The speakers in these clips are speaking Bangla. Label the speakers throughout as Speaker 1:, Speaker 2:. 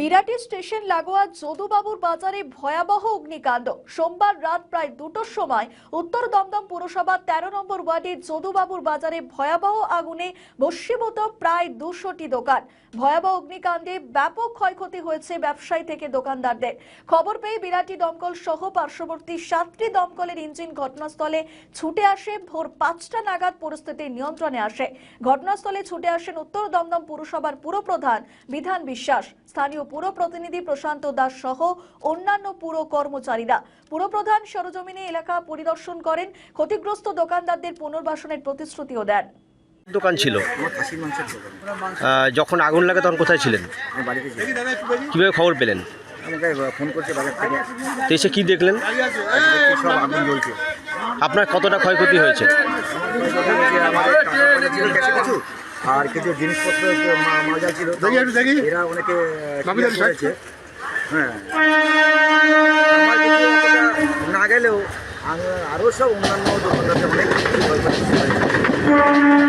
Speaker 1: বিরাটি স্টেশন লাগোয়া যদুবাবুর বাজারে ভয়াবহ অগ্নিকাণ্ড। সোমবার রাত প্রায় 2টোর সময় উত্তর দমদম পুরসভা 13 নম্বর ওয়ার্ডের যদুবাবুর বাজারে ভয়াবহ আগুনে ভস্মীভূত প্রায় 200টি দোকান। ভয়াবহ অগ্নিকাণ্ডে ব্যাপক ক্ষয়ক্ষতি হয়েছে ব্যবসায়ী থেকে দোকানদারদের। খবর পেয়ে বিরাটি দমকল সহ পার্শ্ববর্তী 7টি দমকলের ইঞ্জিন ঘটনাস্থলে ছুটে আসে। ভোর 5টা নাগাদ পরিস্থিতি নিয়ন্ত্রণে আসে। ঘটনাস্থলে ছুটে আসেন উত্তর দমদম পুরসভার পুরপ্রধান বিধান বিশ্বাস, স্থানীয় পুর প্রতিনিধি প্রশান্ত দাস সহ অন্যান্য পুর কর্মচারীরা। পুরপ্রধান সরজমিনে এলাকা পরিদর্শন করেন, ক্ষতিগ্রস্ত দোকানদারদের পুনর্বাসনের প্রতিশ্রুতিও দেন।
Speaker 2: দোকান ছিল, যখন আগুন লাগে তখন কোথায় ছিলেন? কিভাবে খবর পেলেন?
Speaker 3: আমাকে ফোন করছে বাজার থেকে।
Speaker 2: তো এসে কি দেখলেন?
Speaker 3: সব আগুন জ্বলছে।
Speaker 2: আপনার কতটা ক্ষয়ক্ষতি হয়েছে?
Speaker 3: আর কিছু জিনিসপত্র মজা ছিল, এরা অনেকে হয়েছে। হ্যাঁ, আমার কিছু না গেলেও আরও সব অন্যান্য দোকানদারদের অনেক ক্ষয়ক্ষতি হয়েছে।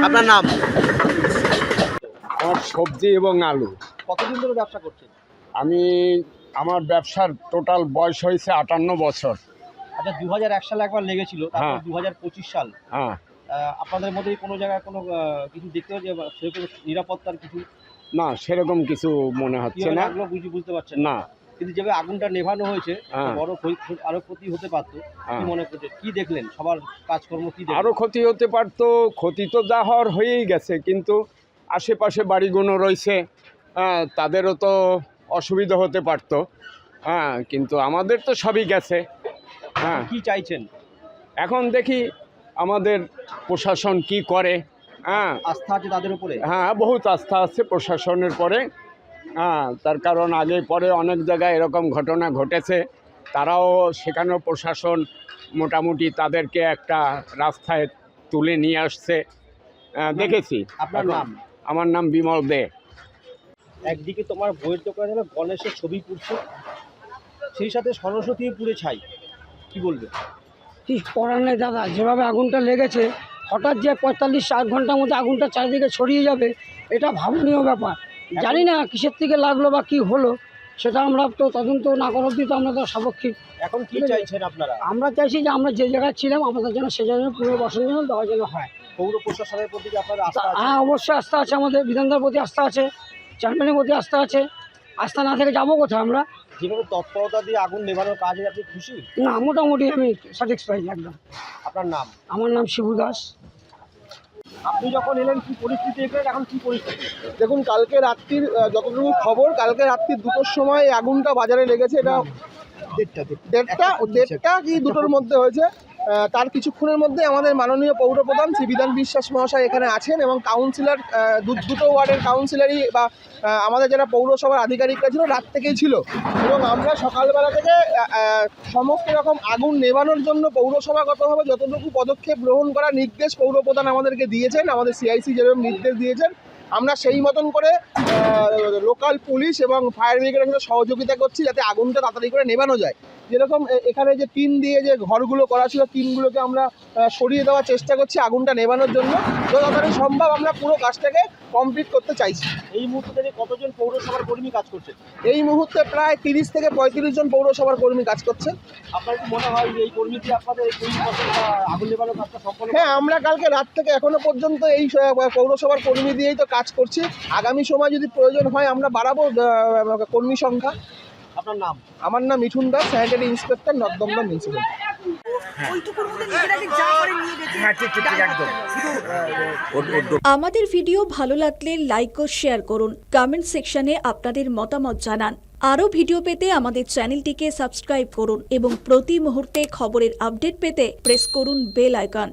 Speaker 2: আপনার নাম?
Speaker 4: আমার সবজি এবং আলু।
Speaker 2: কতদিন ধরে ব্যবসা করছেন?
Speaker 4: আমার ব্যবসার টোটাল বয়স হয়েছে 58 বছর।
Speaker 2: আচ্ছা, 2001 সালে একবার লেগেছিল, তারপর 2025 সাল।
Speaker 4: হ্যাঁ,
Speaker 2: আপনাদের মধ্যে কোনো জায়গায় কোনো কিছু দেখতে যে সেরকম নিরাপত্তার কিছু
Speaker 4: না সেরকম কিছু মনে হচ্ছে না।
Speaker 2: বুঝতে পারছেন
Speaker 4: না,
Speaker 2: কিন্তু যেভাবে আগুনটা নেভানো হয়েছে বড় আরো ক্ষতি হতে পারতো। কি মনে করছে, কি দেখলেন? সবার কাজকর্ম কি
Speaker 4: আরও ক্ষতি হতে পারতো। ক্ষতি তো যা হওয়ার হয়েই গেছে, কিন্তু আশেপাশে বাড়িগুলো রয়েছে, তাদেরও তো অসুবিধা হতে পারতো। কিন্তু আমাদের তো সবই গেছে।
Speaker 2: কি চাইছেন
Speaker 4: এখন দেখি আমাদের প্রশাসন কি করে।
Speaker 2: আস্থা আছে তাদের উপরে?
Speaker 4: বহুত আস্থা আছে প্রশাসনের পরে। তার কারণ আগে পরে অনেক জায়গায় এরকম ঘটনা ঘটেছে, তারাও সেখানেও প্রশাসন মোটামুটি তাদেরকে একটা রাস্তায় তুলে নিয়ে আসছে, দেখেছি।
Speaker 2: আপনার নাম?
Speaker 4: আমার নাম বিমল দে।
Speaker 2: একদিকে তোমার বইয়ের দোকানে গণেশের ছবি পুড়ছে, সেই সাথে সরস্বতী পুড়ে ছাই, কি বলবে?
Speaker 5: কি করার নেই দাদা, যেভাবে আগুনটা লেগেছে, হঠাৎ যে 45-60 ঘন্টার মধ্যে আগুনটা চারিদিকে ছড়িয়ে যাবে, এটা ভাবনীয় ব্যাপার। জানি না কিসের থেকে লাগলো বা কি হলো, সেটা আমরা তো তদন্ত না করার অবধি তো আমরা তো সাপেক্ষিক।
Speaker 2: এখন কি চাইছেন আপনারা?
Speaker 5: আমরা চাইছি যে আমরা যে জায়গায় ছিলাম আমাদের যেন সে জায়গায় পুনর্বাসন যেন দেওয়া যেন হয়।
Speaker 2: পৌর প্রশাসনের প্রতি আপনাদের আস্থা আছে?
Speaker 5: হ্যাঁ, অবশ্যই আস্থা আছে। আমাদের বিধানদার প্রতি আস্থা আছে, চেয়ারম্যানের প্রতি আস্থা আছে। আস্থা না থেকে যাবো কোথায় আমরা?
Speaker 2: যেভাবে তৎপরতা দিয়ে আগুন নেভানোর কাজে আপনি খুশি?
Speaker 5: না, মোটামুটি আমি স্যাটিসফাইড একদম।
Speaker 2: আপনার নাম?
Speaker 5: আমার নাম শিবু দাস।
Speaker 2: আপনি যখন এলেন কি পরিস্থিতি দেখলেন, এখন কি পরিস্থিতি?
Speaker 6: দেখুন, কালকে রাত্রির যতটুকু খবর, কালকে রাত্রির 2টোর সময় আগুনটা বাজারে লেগেছে। এটা দেড়টা কি 2টোর মধ্যে হয়েছে। তার কিছুক্ষণের মধ্যে আমাদের মাননীয় পৌরপ্রধান শ্রী বিধান বিশ্বাস মহাশয় এখানে আছেন এবং কাউন্সিলর, দুটো ওয়ার্ডের কাউন্সিলারই বা আমাদের যারা পৌরসভার আধিকারিকরা ছিল রাত থেকেই ছিল, এবং আমরা সকালবেলা থেকে সমস্ত রকম আগুন নেভানোর জন্য পৌরসভাগতভাবে যতটুকু পদক্ষেপ গ্রহণ করার নির্দেশ পৌরপ্রধান আমাদেরকে দিয়েছেন, আমাদের সিআইসি যেরকম নির্দেশ দিয়েছেন, আমরা সেই মতন করে লোকাল পুলিশ এবং ফায়ার ব্রিগেডের সাথে সহযোগিতা করছি যাতে আগুনটা তাড়াতাড়ি করে নেভানো যায়। যেরকম এখানে যে টিন দিয়ে যে ঘরগুলো করা ছিল, টিনগুলোকে আমরা সরিয়ে দেওয়ার চেষ্টা করছি আগুনটা নেভানোর জন্য। যত তাড়াতাড়ি সম্ভব আমরা পুরো কাজটাকে কমপ্লিট করতে চাইছি।
Speaker 2: এই মুহূর্তে কতজন পৌরসভার কর্মী কাজ করছে?
Speaker 6: এই মুহূর্তে প্রায় 30 থেকে 35 জন পৌরসভার কর্মী কাজ করছে।
Speaker 2: আপনার কি মনে হয় এই কর্মী কি আপনাদের আগুন নেভানোর কাজটা সম্পন্ন?
Speaker 6: হ্যাঁ, আমরা কালকে রাত থেকে এখনো পর্যন্ত এই পৌরসভার কর্মী দিয়েই তো কাজ করছি। আগামী সময় যদি প্রয়োজন হয় আমরা বাড়াবো কর্মী সংখ্যা।
Speaker 2: আপনার নাম?
Speaker 6: আমার নাম Mithun Das, sanitary inspector, north Dum Dum municipal.
Speaker 1: আমাদের ভিডিও ভালো লাগলে লাইক ও শেয়ার করুন, কমেন্ট সেকশনে আপনাদের মতামত জানান। আরও ভিডিও পেতে আমাদের চ্যানেলটিকে সাবস্ক্রাইব করুন এবং প্রতি মুহূর্তে খবরের আপডেট পেতে প্রেস করুন বেল আইকন।